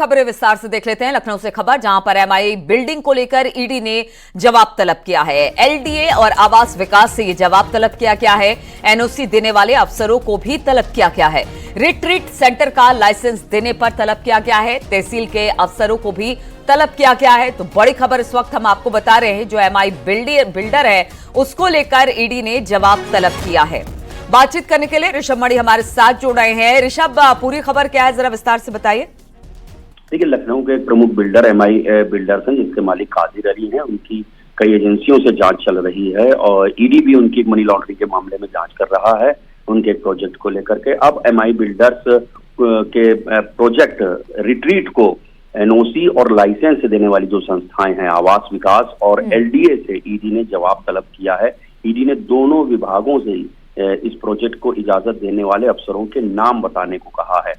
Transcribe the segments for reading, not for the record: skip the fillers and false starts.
खबरें विस्तार से देख लेते हैं। लखनऊ से खबर, जहां पर एमआई बिल्डिंग को लेकर ईडी ने जवाब तलब किया है। एलडीए और आवास विकास से यह जवाब तलब किया गया है। एनओसी देने वाले अफसरों को भी तलब किया गया है। रिट्रीट सेंटर का लाइसेंस देने पर तलब किया गया है। तहसील के अफसरों को भी तलब किया गया है। तो बड़ी खबर इस वक्त हम आपको बता रहे हैं, जो एमआई बिल्डर है उसको लेकर ईडी ने जवाब तलब किया है। बातचीत करने के लिए ऋषभ मणि हमारे साथ जुड़ रहे हैं। ऋषभ, पूरी खबर क्या है, जरा विस्तार से बताइए। देखिए, लखनऊ के एक प्रमुख बिल्डर एमआई बिल्डर्स हैं, जिसके मालिक कादिर अली हैं। उनकी कई एजेंसियों से जांच चल रही है और ईडी भी उनकी मनी लॉन्ड्रिंग के मामले में जांच कर रहा है, उनके एक प्रोजेक्ट को लेकर के। अब एमआई बिल्डर्स के प्रोजेक्ट रिट्रीट को एनओसी और लाइसेंस देने वाली जो संस्थाएं हैं, आवास विकास और एलडीए से ईडी ने जवाब तलब किया है। ईडी ने दोनों विभागों से इस प्रोजेक्ट को इजाजत देने वाले अफसरों के नाम बताने को कहा है।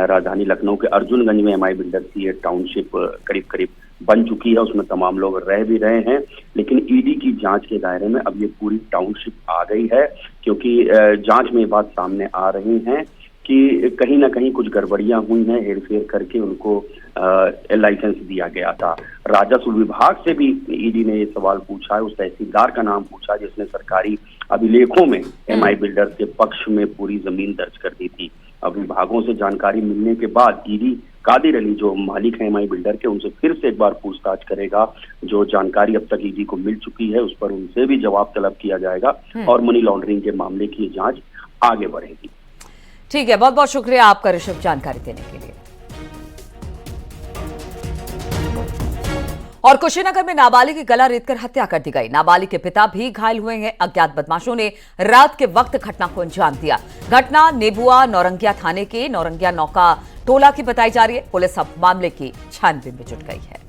राजधानी लखनऊ के अर्जुनगंज में एमआई बिल्डर्स की टाउनशिप करीब करीब बन चुकी है, उसमें तमाम लोग रह भी रहे हैं। लेकिन ईडी की जांच के दायरे में अब ये पूरी टाउनशिप आ गई है, क्योंकि जांच में ये बात सामने आ रही है कि कहीं ना कहीं कुछ गड़बड़ियां हुई हैं, हेरफेर करके उनको लाइसेंस दिया गया था। राजस्व विभाग से भी ईडी ने ये सवाल पूछा है, उस तहसीलदार का नाम पूछा जिसने सरकारी अभिलेखों में एमआई बिल्डर्स के पक्ष में पूरी जमीन दर्ज कर दी थी। अब विभागों से जानकारी मिलने के बाद ईडी कादिर अली, जो मालिक है एमआई बिल्डर के, उनसे फिर से एक बार पूछताछ करेगा। जो जानकारी अब तक ईडी को मिल चुकी है उस पर उनसे भी जवाब तलब किया जाएगा और मनी लॉन्ड्रिंग के मामले की जांच आगे बढ़ेगी। ठीक है, बहुत बहुत शुक्रिया आपका ऋषभ, जानकारी देने के लिए। और कुशीनगर में नाबालिग की गला रेतकर हत्या कर दी गई। नाबालिग के पिता भी घायल हुए हैं। अज्ञात बदमाशों ने रात के वक्त घटना को अंजाम दिया। घटना नेबुआ नौरंगिया थाने के नौरंगिया नौका टोला की बताई जा रही है। पुलिस अब मामले की छानबीन में जुट गई है।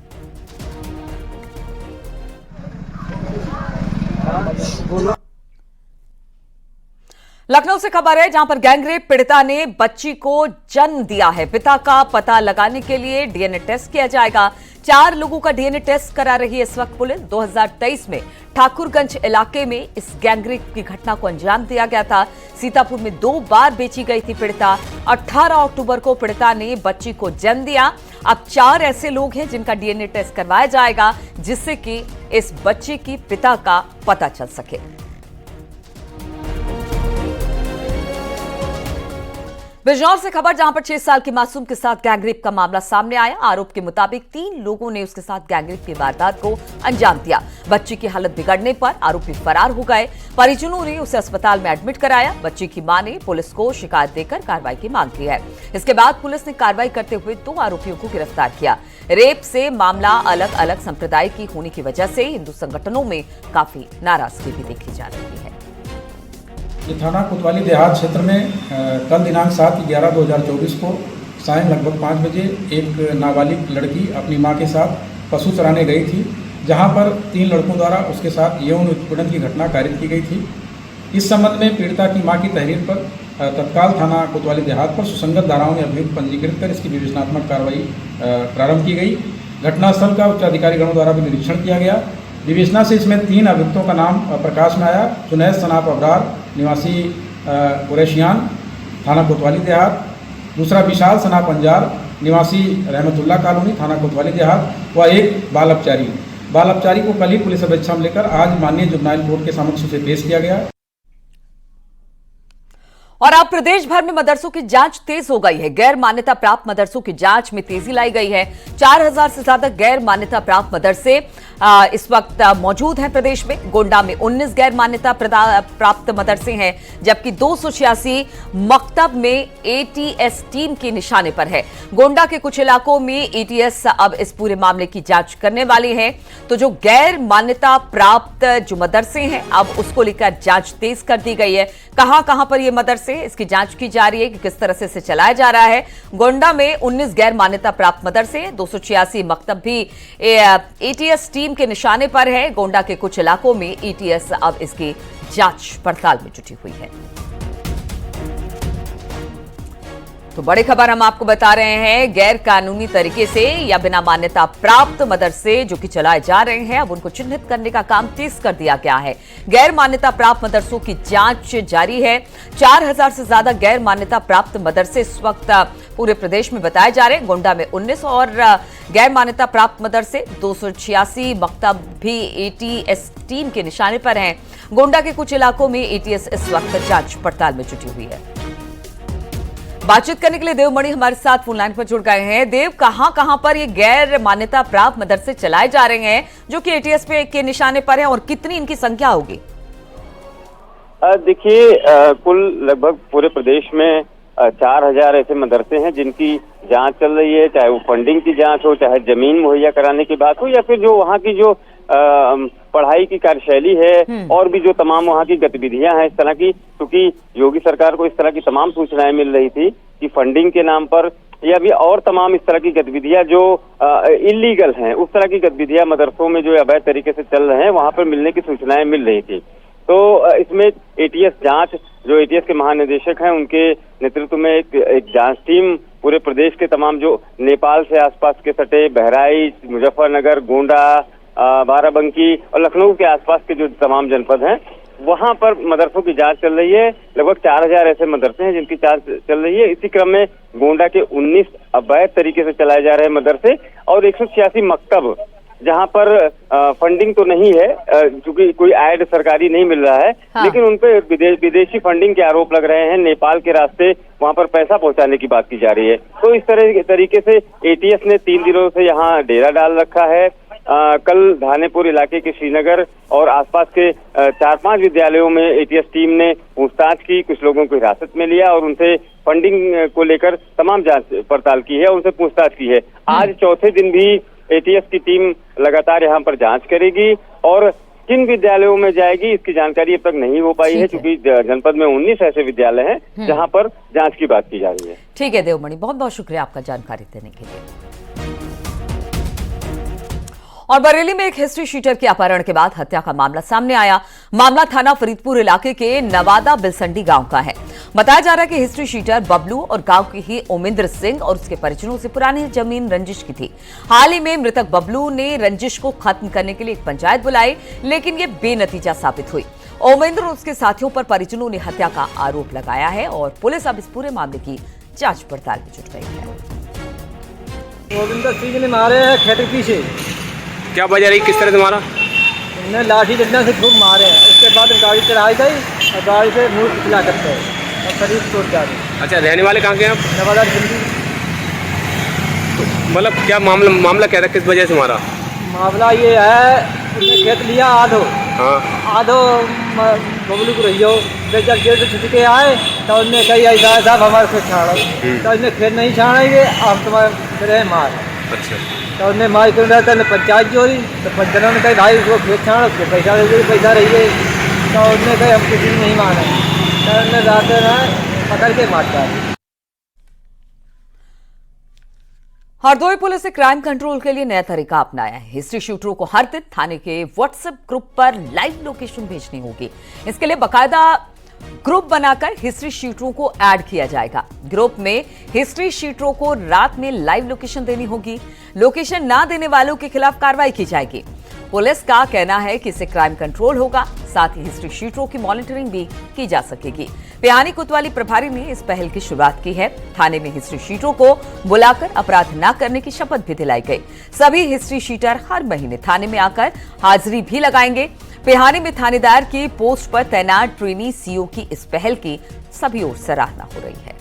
लखनऊ से खबर है, जहां पर गैंगरेप पीड़िता ने बच्ची को जन्म दिया है। पिता का पता लगाने के लिए डीएनए टेस्ट किया जाएगा। 4 लोगों का डीएनए टेस्ट करा रही है इस वक्त पुलिस। 2023 में ठाकुरगंज इलाके में इस गैंगरेप की घटना को अंजाम दिया गया था। सीतापुर में 2 बार बेची गई थी पीड़िता। 18 अक्टूबर को पीड़िता ने बच्ची को जन्म दिया। अब 4 ऐसे लोग हैं जिनका डीएनए टेस्ट करवाया जाएगा, जिससे कि इस बच्चे की पिता का पता चल सके। बिजनौर से खबर, जहां पर 6 साल की मासूम के साथ गैंगरेप का मामला सामने आया। आरोप के मुताबिक 3 लोगों ने उसके साथ गैंगरेप की वारदात को अंजाम दिया। बच्ची की हालत बिगड़ने पर आरोपी फरार हो गए। परिजनों ने उसे अस्पताल में एडमिट कराया। बच्ची की मां ने पुलिस को शिकायत देकर कार्रवाई की मांग की है। इसके बाद पुलिस ने कार्रवाई करते हुए 2 आरोपियों को गिरफ्तार किया। रेप से मामला अलग अलग संप्रदाय की होने की वजह से हिंदू संगठनों में काफी नाराजगी भी देखी जा रही है। ये थाना कोतवाली देहात क्षेत्र में कल दिनांक 7/11/2024 को सायं लगभग 5 बजे एक नाबालिग लड़की अपनी मां के साथ पशु चराने गई थी, जहां पर 3 लड़कों द्वारा उसके साथ यौन उत्पीड़न की घटना कारित की गई थी। इस संबंध में पीड़िता की मां की तहरीर पर तत्काल थाना कोतवाली देहात पर सुसंगत धाराओं में अभियुक्त पंजीकृत कर इसकी विवेचनात्मक कार्रवाई प्रारंभ की गई। घटनास्थल का उच्चाधिकारीगणों द्वारा भी निरीक्षण किया गया। विवेचना से इसमें 3 अभियुक्तों का नाम प्रकाश में आया। जुनैद सनाप अबरार निवासी कुरैशियान, थाना कोतवाली देहात। दूसरा विशाल सनाप अंजार निवासी रहमतुल्लाह कॉलोनी, थाना कोतवाली देहात। व एक बाल अपचारी को कल ही पुलिस अपेक्षा में लेकर आज माननीय जुवेनाइल कोर्ट के समक्ष उसे पेश किया गया। और अब प्रदेश भर में मदरसों की जांच तेज हो गई है। गैर मान्यता प्राप्त मदरसों की जांच में तेजी लाई गई है। 4000 से ज्यादा गैर मान्यता प्राप्त मदरसे इस वक्त मौजूद हैं प्रदेश में। गोंडा में 19 गैर मान्यता प्राप्त मदरसे हैं, जबकि 286 मकतब में एटीएस टीम के निशाने पर है। गोंडा के कुछ इलाकों में एटीएस अब इस पूरे मामले की जांच करने वाली है। तो जो गैर मान्यता प्राप्त जो मदरसे हैं, अब उसको लेकर जांच तेज कर दी गई है। कहां पर ये मदरसे, इसकी जांच की जा रही है कि किस तरह से इसे चलाया जा रहा है। गोंडा में 19 गैर मान्यता प्राप्त मदरसे, 286 मकतब भी एटीएस टीम के निशाने पर है। गोंडा के कुछ इलाकों में एटीएस अब इसकी जांच पड़ताल में जुटी हुई है। तो बड़ी खबर हम आपको बता रहे हैं, गैर कानूनी तरीके से या बिना मान्यता प्राप्त मदरसे जो कि चलाए जा रहे हैं, अब उनको चिन्हित करने का काम तेज कर दिया गया है। गैर मान्यता प्राप्त मदरसों की जांच जारी है। 4000 से ज्यादा गैर मान्यता प्राप्त मदरसे इस वक्त पूरे प्रदेश में बताए जा रहे हैं। गोंडा में 19 और गैर मान्यता प्राप्त मदरसे 286 मकतब भी एटीएस टीम के निशाने पर हैं। गोंडा के कुछ इलाकों में एटीएस इस वक्त जांच पड़ताल में जुटी हुई है। बातचीत करने के लिए देवमणि हमारे साथ फोन लाइन पर जुड़ गए हैं। देव, कहां पर ये गैर मान्यता प्राप्त मदरसे चलाए जा रहे हैं जो कि एटीएस के निशाने पर हैं, और कितनी इनकी संख्या होगी? देखिए, कुल लगभग पूरे प्रदेश में 4000 ऐसे मदरसे हैं जिनकी जांच चल रही है, चाहे वो फंडिंग की जांच हो, चाहे जमीन मुहैया कराने की बात हो, या फिर जो वहाँ की जो पढ़ाई की कार्यशैली है और भी जो तमाम वहाँ की गतिविधियां हैं इस तरह की। क्योंकि योगी सरकार को इस तरह की तमाम सूचनाएं मिल रही थी कि फंडिंग के नाम पर या भी और तमाम इस तरह की गतिविधियां जो इलीगल हैं, उस तरह की गतिविधियां मदरसों में जो अवैध तरीके से चल रहे हैं, वहाँ पर मिलने की सूचनाएं मिल रही थी। तो इसमें एटीएस जांच, जो एटीएस के महानिदेशक हैं, उनके नेतृत्व में एक जांच टीम पूरे प्रदेश के तमाम जो नेपाल से आसपास के सटे बहराइच, मुजफ्फरनगर, गोंडा, बाराबंकी और लखनऊ के आसपास के जो तमाम जनपद हैं, वहां पर मदरसों की जांच चल रही है। लगभग 4000 ऐसे मदरसे हैं जिनकी जांच चल रही है। इसी क्रम में गोंडा के 19 अवैध तरीके से चलाए जा रहे हैं मदरसे और 186 मकतब जहां पर फंडिंग तो नहीं है, क्योंकि कोई ऐड सरकारी नहीं मिल रहा है, लेकिन उनपे विदेशी फंडिंग के आरोप लग रहे हैं। नेपाल के रास्ते वहां पर पैसा पहुंचाने की बात की जा रही है। तो इस तरह तरीके से एटीएस ने 3 दिनों से यहाँ डेरा डाल रखा है। कल धानेपुर इलाके के श्रीनगर और आसपास के 4-5 विद्यालयों में एटीएस टीम ने पूछताछ की, कुछ लोगों को हिरासत में लिया और उनसे फंडिंग को लेकर तमाम जांच पड़ताल की है, उनसे पूछताछ की है। आज चौथे दिन भी एटीएस की टीम लगातार यहाँ पर जांच करेगी और किन विद्यालयों में जाएगी इसकी जानकारी अब तक नहीं हो पाई है, क्योंकि जनपद में 19 ऐसे विद्यालय हैं जहां पर जांच की बात की जा रही है। ठीक है देवमणि, बहुत बहुत शुक्रिया आपका जानकारी देने के लिए। और बरेली में एक हिस्ट्री शीटर के अपहरण के बाद हत्या का मामला सामने आया। मामला थाना फरीदपुर इलाके के नवादा बिलसंडी गांव का है। बताया जा रहा है कि हिस्ट्री शीटर बबलू और गांव के ही ओमेंद्र सिंह और उसके परिजनों से पुरानी जमीन रंजिश की थी। हाल ही में मृतक बबलू ने रंजिश को खत्म करने के लिए एक पंचायत बुलाई, लेकिन ये बेनतीजा साबित हुई। ओमेंद्र और उसके साथियों पर परिजनों ने हत्या का आरोप लगाया है और पुलिस अब इस पूरे मामले की जांच पड़ताल में जुट गई है। ओमेंद्र सिंह ने मारे हैं खेत पीछे। क्या वजह रही, किस तरह से मारा? उन्हें लाठी डंडा से खूब मारे हैं। उसके बाद गाड़ी चढ़ाई गई और गाड़ी से मुंह पिछला करते हैं और शरीर तोड़ जाते। अच्छा, रहने वाले कहाँ के हैं आप? नवादा दिल्ली। मतलब क्या मामला क्या था, किस वजह से मारा? मामला ये है, उसने खेत लिया आधो। हाँ, आधो बबलू को रही हो, जब जेल से छुट के आए तो उन्हें कही ऐसा साहब हमारे खेत छाड़ो, तो उसने खेत नहीं छाड़ेंगे, आप तुम्हारे मार। अच्छा, तो उन्हें मार क्यों रहता है, पंचायत जोड़ी, तो पंचायत ने कही भाई उसको खेत छाड़ो, उसको पैसा दे, पैसा रही है। तो उन्हें कही हम किसी नहीं माने, तो उन्हें रात पकड़ के मारता है। हरदोई पुलिस ने क्राइम कंट्रोल के लिए नया तरीका अपनाया है। हिस्ट्री शूटरों को हर दिन थाने के व्हाट्सएप ग्रुप पर लाइव लोकेशन भेजनी होगी। इसके लिए बाकायदा ग्रुप बनाकर हिस्ट्री शूटरों को ऐड किया जाएगा। ग्रुप में हिस्ट्री शूटरों को रात में लाइव लोकेशन देनी होगी। लोकेशन ना देने वालों के खिलाफ कार्रवाई की जाएगी। पुलिस का कहना है कि इससे क्राइम कंट्रोल होगा, साथ ही हिस्ट्री शूटरों की मॉनिटरिंग भी की जा सकेगी। पिहानी कोतवाली प्रभारी ने इस पहल की शुरुआत की है। थाने में हिस्ट्री शीटरों को बुलाकर अपराध न करने की शपथ भी दिलाई गई। सभी हिस्ट्री शीटर हर महीने थाने में आकर हाजिरी भी लगाएंगे। पिहानी में थानेदार की पोस्ट पर तैनात ट्रेनी सीओ की इस पहल की सभी ओर सराहना हो रही है।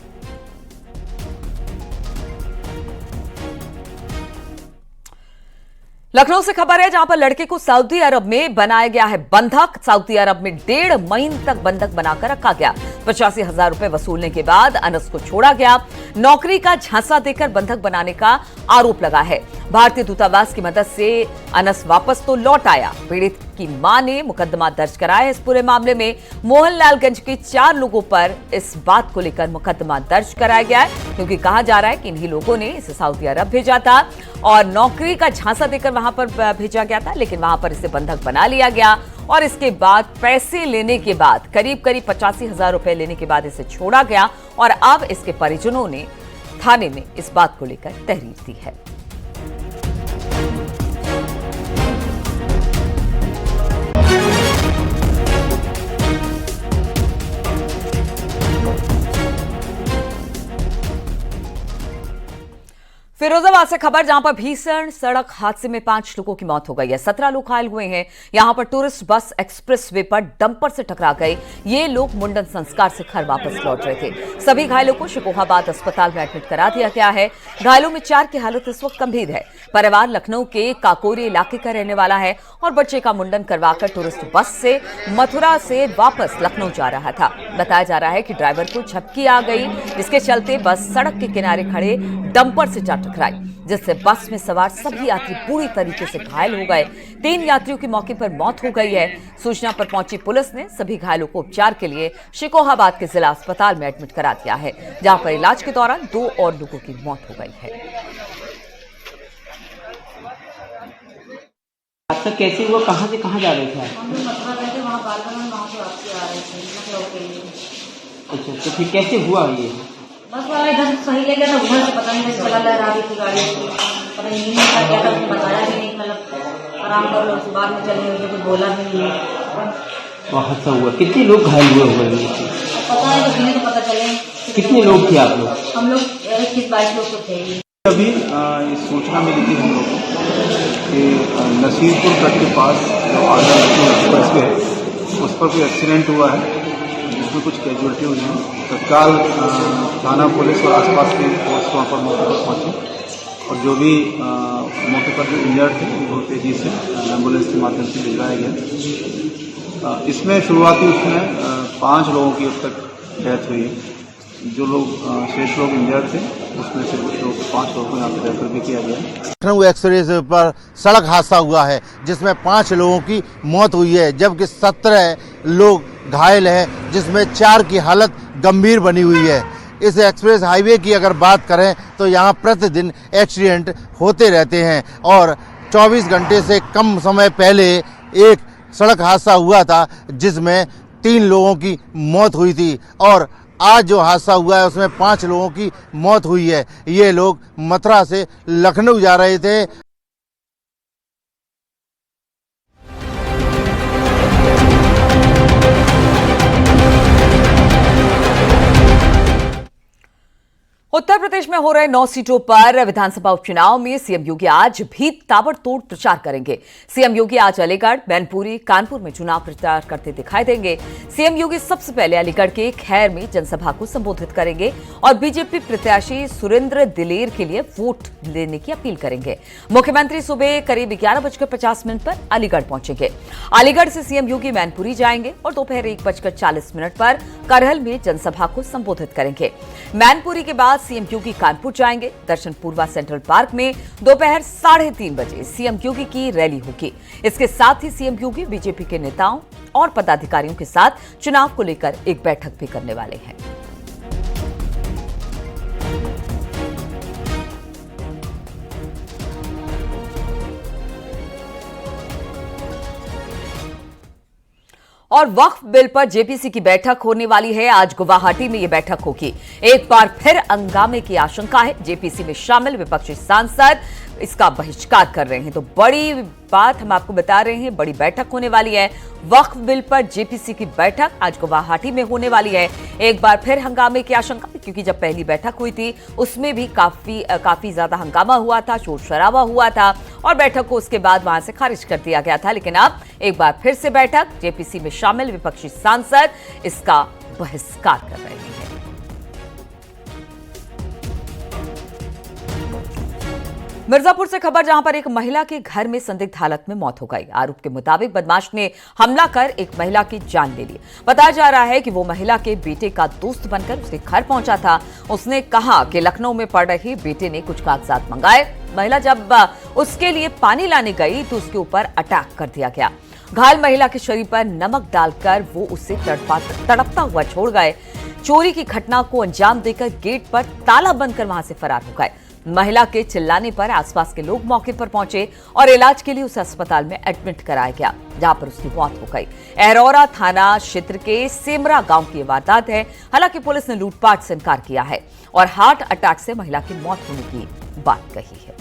लखनऊ से खबर है, जहां पर लड़के को सऊदी अरब में बनाया गया है बंधक। सऊदी अरब में 1.5 महीने तक बंधक बनाकर रखा गया। 85,000 रुपए वसूलने के बाद अनस को छोड़ा गया। नौकरी का झांसा देकर बंधक बनाने का आरोप लगा है। भारतीय दूतावास की मदद से अनस वापस तो लौट आया। पीड़ित की मां ने मुकदमा दर्ज कराया। इस पूरे मामले में मोहनलालगंज के 4 लोगों पर इस बात को लेकर मुकदमा दर्ज कराया गया है, क्योंकि कहा जा रहा है कि इन्हीं लोगों ने इसे सऊदी अरब भेजा था और नौकरी का झांसा देकर वहां पर भेजा गया था, लेकिन वहां पर इसे बंधक बना लिया गया और इसके बाद पैसे लेने के बाद करीब 85,000 रुपए लेने के बाद इसे छोड़ा गया और अब इसके परिजनों ने थाने में इस बात को लेकर तहरीर दी है। फिरोजाबाद से खबर, जहां पर भीषण सड़क हादसे में 5 लोगों की मौत हो गई है, 17 लोग घायल हुए हैं। यहां पर टूरिस्ट बस एक्सप्रेसवे पर डंपर से टकरा गई। ये लोग मुंडन संस्कार से घर वापस लौट रहे थे। सभी घायलों को शिकोहाबाद अस्पताल में एडमिट करा दिया गया है। घायलों में 4 की हालत इस वक्त गंभीर है। परिवार लखनऊ के काकोरी इलाके का रहने वाला है और बच्चे का मुंडन करवाकर टूरिस्ट बस से मथुरा से वापस लखनऊ जा रहा था। बताया जा रहा है कि ड्राइवर को झपकी आ गई, जिसके चलते बस सड़क के किनारे खड़े डंपर से जा टकराई, जिससे बस में सवार सभी यात्री पूरी तरीके से घायल हो गए। 3 यात्रियों की मौके पर मौत हो गई है। सूचना पर पहुंची पुलिस ने सभी घायलों को उपचार के लिए शिकोहाबाद के जिला अस्पताल में एडमिट करा दिया है, जहां पर इलाज के दौरान 2 और लोगों की मौत हो गई है। हादसा कैसे हुआ, कहाँ से कहाँ जा रहे थे आप? हम लोग मथुरा गए थे, वहाँ बालगंज, वहाँ से वापसी आ रहे थे लखनऊ के लिए। अच्छा, तो फिर कैसे हुआ ये? बस वाला इधर सही ले गया था, उधर से पता नहीं कैसे चला लहरा रही थी गाड़ी की, पता नहीं क्या क्या था, उसने बताया भी नहीं, मतलब आराम कर लो, बाद में चले मुझे कुछ बोला भी नहीं। तो हादसा हुआ, कितने लोग घायल हुए हुए? पता है तो तो पता चले। कितने लोग थे आप लोग? हम लोग 21-22 लोग तो थे। अभी इस सूचना मिली थी हम लोगों को कि नसीरपुर तट के पास जो आगरा लखनऊ एक्सप्रेसवे है उस पर कोई एक्सीडेंट हुआ है, जिसमें कुछ कैजुअलिटी हुई है। तत्काल थाना पुलिस और आसपास की फोर्स वहाँ पर मौके पर पहुँची और जो भी मौके पर जो इंजर्ड थे बहुत तेज़ी से एम्बुलेंस के माध्यम से भिजवाया गया। इसमें शुरुआती उसमें 5 लोगों की अब तक डेथ हुई है। जो लोग शेष लोग इंजर्ड थे उसमें से कुछ लोग 5 लोगों को यहाँ पर रेफर भी किया गया। लखनऊ एक्सप्रेस पर सड़क हादसा हुआ है, जिसमें 5 लोगों की मौत हुई है, जबकि 17 लोग घायल हैं, जिसमें 4 की हालत गंभीर बनी हुई है। इस एक्सप्रेस हाईवे की अगर बात करें तो यहाँ प्रतिदिन एक्सीडेंट होते रहते हैं और 24 घंटे से कम समय पहले एक सड़क हादसा हुआ था, जिसमें 3 लोगों की मौत हुई थी और आज जो हादसा हुआ है उसमें 5 लोगों की मौत हुई है। ये लोग मथुरा से लखनऊ जा रहे थे। उत्तर प्रदेश में हो रहे 9 सीटों पर विधानसभा उपचुनाव में सीएम योगी आज भी ताबड़तोड़ प्रचार करेंगे। सीएम योगी आज अलीगढ़, मैनपुरी, कानपुर में चुनाव प्रचार करते दिखाई देंगे। सीएम योगी सबसे पहले अलीगढ़ के खैर में जनसभा को संबोधित करेंगे और बीजेपी प्रत्याशी सुरेंद्र दिलेर के लिए वोट लेने की अपील करेंगे। मुख्यमंत्री सुबह करीब 11:50 पर अलीगढ़ पहुंचेंगे। अलीगढ़ से सीएम योगी मैनपुरी जाएंगे और दोपहर 1:40 पर करहल में जनसभा को संबोधित करेंगे। मैनपुरी के बाद सीएम योगी कानपुर जाएंगे। दर्शन पूर्वा सेंट्रल पार्क में दोपहर 3:30 बजे सीएम योगी की रैली होगी। इसके साथ ही सीएम योगी बीजेपी के नेताओं और पदाधिकारियों के साथ चुनाव को लेकर एक बैठक भी करने वाले हैं। और वक्फ बिल पर जेपीसी की बैठक होने वाली है। आज गुवाहाटी में यह बैठक होगी। एक बार फिर हंगामे की आशंका है। जेपीसी में शामिल विपक्षी सांसद इसका बहिष्कार कर रहे हैं। तो बड़ी बात हम आपको बता रहे हैं, बड़ी बैठक होने वाली है। वक्फ बिल पर जेपीसी की बैठक आज गुवाहाटी में होने वाली है। एक बार फिर हंगामे की आशंका, क्योंकि जब पहली बैठक हुई थी उसमें भी काफी ज्यादा हंगामा हुआ था, शोर शराबा हुआ था और बैठक को उसके बाद वहां से खारिज कर दिया गया था। लेकिन अब एक बार फिर से बैठक, जेपीसी में शामिल विपक्षी सांसद इसका बहिष्कार कर रहे हैं। मिर्जापुर से खबर, जहां पर एक महिला के घर में संदिग्ध हालत में मौत हो गई। आरोप के मुताबिक बदमाश ने हमला कर एक महिला की जान ले ली। बताया जा रहा है कि वो महिला के बेटे का दोस्त बनकर उसके घर पहुंचा था। उसने कहा कि लखनऊ में पढ़ रहे बेटे ने कुछ कागजात मंगाए। महिला जब उसके लिए पानी लाने गई तो उसके ऊपर अटैक कर दिया गया। घायल महिला के शरीर पर नमक डालकर वो उसे तड़पता हुआ छोड़ गए। चोरी की घटना को अंजाम देकर गेट पर ताला बंद कर वहां से फरार हो गए। महिला के चिल्लाने पर आसपास के लोग मौके पर पहुंचे और इलाज के लिए उसे अस्पताल में एडमिट कराया गया, जहां पर उसकी मौत हो गई। अहरौरा थाना क्षेत्र के सेमरा गांव की वारदात है। हालांकि पुलिस ने लूटपाट से इनकार किया है और हार्ट अटैक से महिला की मौत होने की बात कही है।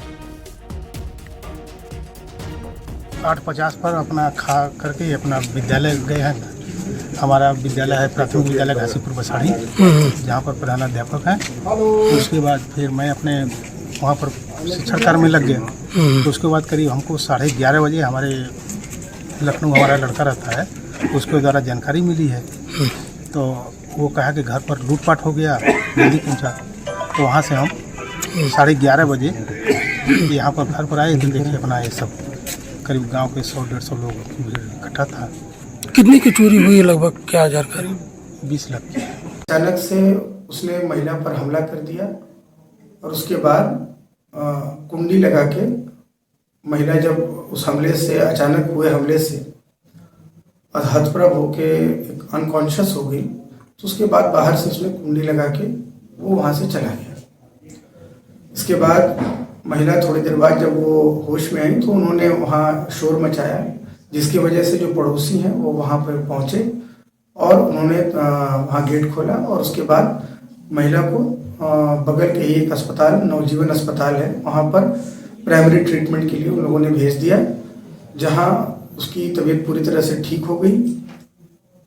8:50 पर अपना खा करके अपना विद्यालय गए हैं। हमारा विद्यालय है प्राथमिक विद्यालय घासीपुर बसाड़ी, जहाँ पर प्रधानाध्यापक है। उसके बाद फिर मैं अपने वहाँ पर सरकार में लग गया। तो उसके बाद करीब हमको 11:30 बजे हमारे लखनऊ हमारा लड़का रहता है, उसके द्वारा जानकारी मिली है। तो वो कहा कि घर पर लूटपाट हो गया, जल्दी पहुंचा। तो वहाँ से हम 11:30 बजे यहाँ पर घर पर आए तो देखिए अपना ये सब करीब गांव के 100-150 लोग भीड़ इकट्ठा था। कितनी की चोरी हुई लगभग, क्या जानकारी? 20 लाख की। अचानक से उसने महिला पर हमला कर दिया और उसके बाद कुंडी लगा के महिला जब उस हमले से, अचानक हुए हमले से हतप्रभ होके अनकॉन्शियस हो गई, तो उसके बाद बाहर से उसने कुंडी लगा के वो वहाँ से चला गया। इसके बाद महिला थोड़ी देर बाद जब वो होश में आई तो उन्होंने वहाँ शोर मचाया, जिसकी वजह से जो पड़ोसी हैं वो वहाँ पर पहुँचे और उन्होंने वहाँ गेट खोला और उसके बाद महिला को बगल के ही एक अस्पताल, नवजीवन अस्पताल है, वहाँ पर प्राइमरी ट्रीटमेंट के लिए उन लोगों ने भेज दिया, जहाँ उसकी तबीयत पूरी तरह से ठीक हो गई।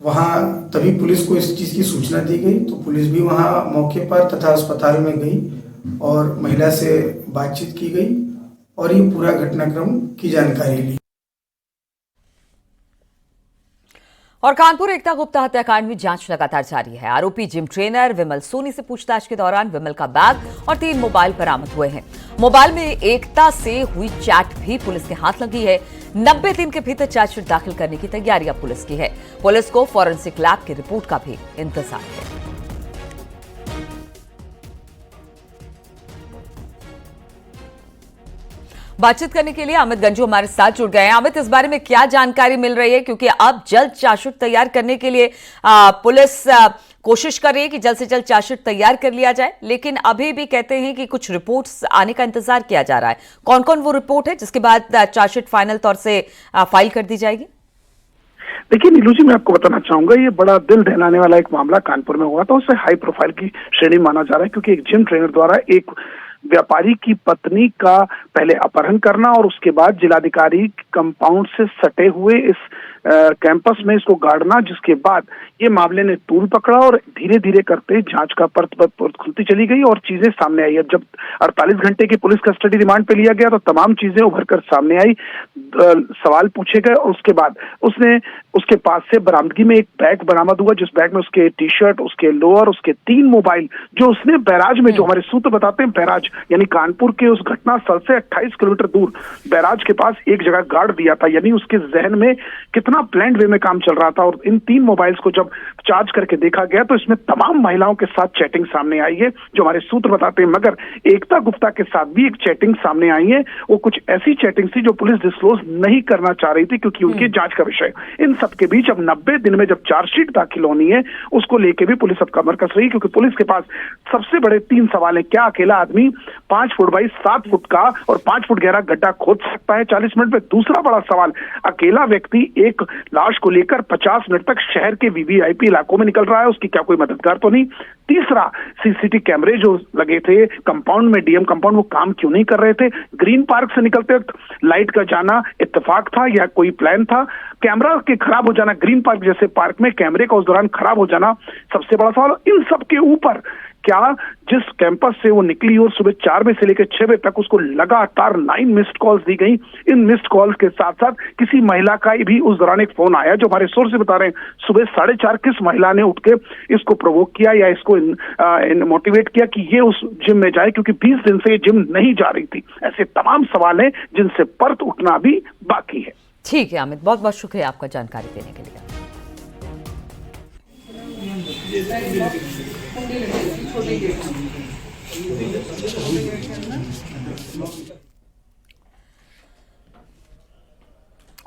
वहाँ तभी पुलिस को इस चीज़ की सूचना दी गई, तो पुलिस भी वहाँ मौके पर तथा अस्पताल में गई और महिला से बातचीत की गई और ये पूरा घटनाक्रम की जानकारी ली। और कानपुर एकता गुप्ता हत्याकांड में जांच लगातार जारी है। आरोपी जिम ट्रेनर विमल सोनी से पूछताछ के दौरान विमल का बैग और 3 मोबाइल बरामद हुए हैं। मोबाइल में एकता से हुई चैट भी पुलिस के हाथ लगी है। 90 दिन के भीतर चार्जशीट दाखिल करने की तैयारियां पुलिस की है। पुलिस को फॉरेंसिक लैब की रिपोर्ट का भी इंतजार है। बातचीत करने के लिए अमित गंजू हमारे साथ जुड़ गए हैं। अमित, इस बारे में क्या जानकारी मिल रही है, क्योंकि अब जल्द चार्जशीट तैयार करने के लिए पुलिस कोशिश कर रही है कि जल्द से जल्द चार्जशीट तैयार कर लिया जाए, लेकिन अभी भी कहते हैं कि कुछ रिपोर्ट्स आने का इंतजार किया जा रहा है। कौन कौन वो रिपोर्ट है जिसके बाद चार्जशीट फाइनल तौर से फाइल कर दी जाएगी? देखिए नीलू जी, मैं आपको बताना चाहूंगा, ये बड़ा दिल दहलाने वाला एक मामला कानपुर में हुआ था। उसे हाई प्रोफाइल की श्रेणी माना जा रहा है, क्योंकि एक जिम ट्रेनर द्वारा एक व्यापारी की पत्नी का पहले अपहरण करना और उसके बाद जिलाधिकारी कंपाउंड से सटे हुए इस कैंपस में इसको गाड़ना, जिसके बाद ये मामले ने तूल पकड़ा और धीरे धीरे करते जांच का परत खुलती चली गई और चीजें सामने आई। अब जब 48 घंटे की पुलिस कस्टडी रिमांड पे लिया गया तो तमाम चीजें उभर कर सामने आई, सवाल पूछे गए और उसके बाद उसके पास से बरामदगी में एक बैग बरामद हुआ, जिस बैग में उसके टी शर्ट, उसके लोअर, उसके 3 मोबाइल, जो उसने बैराज में, जो हमारे सूत्र बताते हैं बैराज यानी कानपुर के उस घटना स्थल से 28 किलोमीटर दूर बैराज के पास एक जगह गाड़ दिया था। यानी उसके जहन में कितना प्लान्ड वे में काम चल रहा था। और इन 3 मोबाइल्स को जब चार्ज करके देखा गया तो इसमें तमाम महिलाओं के साथ चैटिंग सामने आई है, जो हमारे सूत्र बताते हैं। मगर एकता गुप्ता के साथ भी एक चैटिंग सामने आई है। वो कुछ ऐसी चैटिंग थी जो पुलिस डिस्क्लोज नहीं करना चाह रही थी, क्योंकि उनकी जांच का विषय। इन सबके बीच अब 90 दिन में जब चार्जशीट दाखिल होनी है, उसको लेके भी पुलिस अब कमर कस रही, क्योंकि पुलिस के पास सबसे बड़े 3 सवाल है। क्या अकेला आदमी 5 फुट बाई 7 फुट का और 5 फुट गहरा गड्ढा खोद सकता है 40 मिनट में? दूसरा बड़ा सवाल, अकेला व्यक्ति एक लाश को लेकर 50 मिनट तक शहर के वीवीआईपी इलाकों में निकल रहा है, उसकी क्या कोई मददगार तो नहीं? तीसरा, सीसीटीवी कैमरे जो लगे थे कंपाउंड में, डीएम कंपाउंड, वो काम क्यों नहीं कर रहे थे? ग्रीन पार्क से निकलते वक्त लाइट का जाना इत्तेफाक था या कोई प्लान था? कैमरा के खराब हो जाना, ग्रीन पार्क जैसे पार्क में कैमरे का उस दौरान खराब हो जाना सबसे बड़ा सवाल। इन सब के ऊपर क्या जिस कैंपस से वो निकली और सुबह 4 बजे से लेकर 6 बजे तक उसको लगातार 9 मिस्ड कॉल्स दी गई। इन मिस्ड कॉल्स के साथ साथ किसी महिला का भी उस दौरान एक फोन आया, जो हमारे सोर्स से बता रहे हैं सुबह 4:30 किस महिला ने उठ के इसको प्रोवोक किया या इसको मोटिवेट किया कि ये उस जिम में जाए, क्योंकि 20 दिन से ये जिम नहीं जा रही थी। ऐसे तमाम सवाल हैं जिनसे परत उठना भी बाकी है। ठीक है अमित, बहुत बहुत शुक्रिया आपका जानकारी देने के लिए।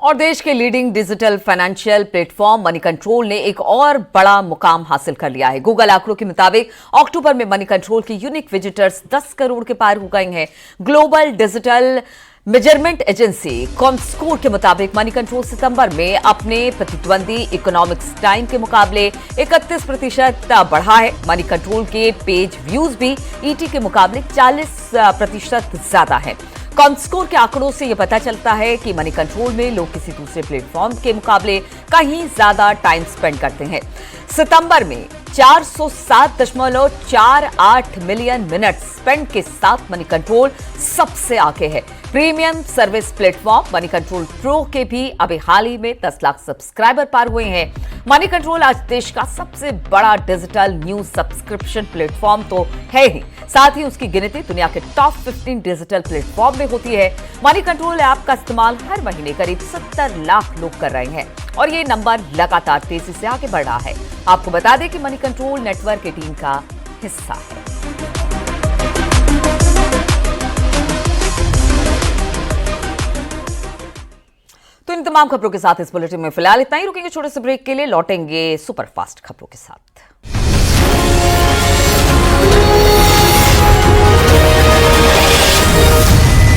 और देश के leading digital financial platform money control ने एक और बड़ा मुकाम हासिल कर लिया है। गूगल आंकड़ों के मुताबिक अक्टूबर में मनी कंट्रोल की यूनिक विजिटर्स 10 करोड़ के पार हो गए हैं। Global digital measurement agency Comscore के मुताबिक मनी कंट्रोल सितंबर में अपने प्रतिद्वंदी इकोनॉमिक्स टाइम के मुकाबले 31% बढ़ा है। मनी कंट्रोल के पेज व्यूज भी ईटी के मुकाबले 40% ज्यादा है। कॉमस्कोर के आंकड़ों से यह पता चलता है कि मनी कंट्रोल में लोग किसी दूसरे प्लेटफॉर्म के मुकाबले कहीं ज्यादा टाइम स्पेंड करते हैं। सितंबर में 407.48 मिलियन मिनट स्पेंड के साथ मनी कंट्रोल सबसे आगे है। Premium service platform money control pro के भी अभी हाल ही में 10 लाख सब्सक्राइबर पार हुए हैं। मनी कंट्रोल आज देश का सबसे बड़ा डिजिटल न्यूज सब्सक्रिप्शन प्लेटफॉर्म तो है ही, साथ ही उसकी गिनती दुनिया के टॉप 15 डिजिटल प्लेटफॉर्म में होती है। मनी कंट्रोल ऐप का इस्तेमाल हर महीने करीब 70 लाख लोग कर रहे हैं और ये नंबर लगातार तेजी से आगे बढ़ रहा है। आपको बता दें कि मनी कंट्रोल नेटवर्क की टीम का हिस्सा है। तो इन तमाम खबरों के साथ इस बुलेटिन में फिलहाल इतना ही। रुकेंगे छोटे से ब्रेक के लिए, लौटेंगे सुपरफास्ट खबरों के साथ।